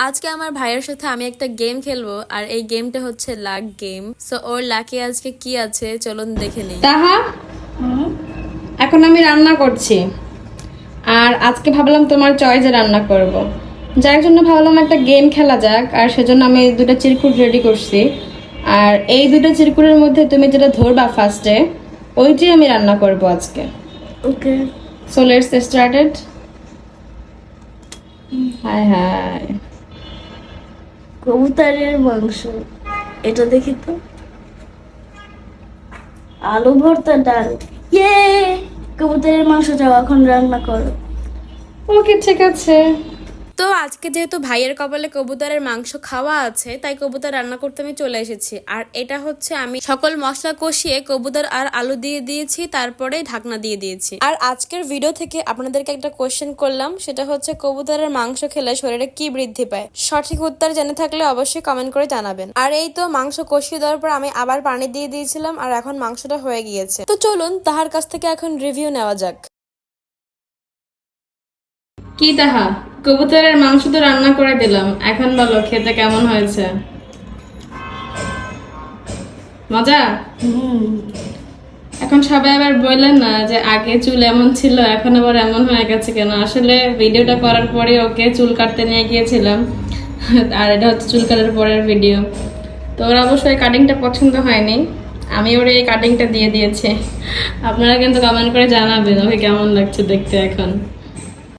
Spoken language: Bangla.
আজকে আমার ভাইয়ের সাথে আমি একটা গেম খেলবো আর এই গেমটা হচ্ছে লাক গেম। সো ওর লাকে আজকে কি আছে চলুন দেখে নিই। তাহা এখন আমি রান্না করছি আর আজকে ভাবলাম তোমার চয়েসে রান্না করব। যার জন্য ভাবলাম একটা গেম খেলা যাক, আর সেজন্য আমি দুটো চিরকুট রেডি করছি। আর এই দুটো চিরকুটের মধ্যে তুমি যেটা ধরবা ফার্স্টে ওইটাই আমি রান্না করব আজকে। Okay. So let's started. Hi hi, কবুতরের মাংস, এটা দেখি তো। আলু ভর্তা, ডাল। ইয়ে, কবুতরের মাংসটাও এখন রান্না করো। ওকে ঠিক আছে। তো আজকে যেহেতু ভাইয়ের কপালে কবুতরের মাংস খাওয়া আছে তাই কবুতর রান্না করতে আমি চলে এসেছি। আর এটা হচ্ছে আমি সকল মশলা কষিয়ে কবুতর আর আলু দিয়ে দিয়েছি, তারপরে ঢাকনা দিয়ে দিয়েছি। আর আজকের ভিডিও থেকে আপনাদেরকে একটা কোশ্চেন করলাম, সেটা হচ্ছে কবুতরের মাংস খেলে শরীরে কি বৃদ্ধি পায়। সঠিক উত্তর জেনে থাকলে অবশ্যই কমেন্ট করে জানাবেন। আর এই তো মাংস কষিয়ে দেওয়ার পর আমি আবার পানি দিয়ে দিয়েছিলাম আর এখন মাংসটা হয়ে গিয়েছে। তো চলুন তাহার কাছ থেকে এখন রিভিউ নেওয়া যাক। কি তাহা, কবুতরের মাংস তো রান্না করে দিলাম, এখন বলো খেতে কেমন হয়েছে? মজা? এখন সবাই আবার বললেন না যে আগে চুল এমন ছিল এখন আবার এমন হয়ে গেছে কেন। আসলে ভিডিওটা করার পরে ওকে চুল কাটতে নিয়ে গিয়েছিলাম, আর এটা হচ্ছে চুল কাটার পরের ভিডিও। তো ওর অবশ্যই কাটিংটা পছন্দ হয়নি, আমি ওর এই কাটিংটা দিয়ে দিয়েছি। আপনারা কিন্তু কমেন্ট করে জানাবেন ওকে কেমন লাগছে দেখতে এখন।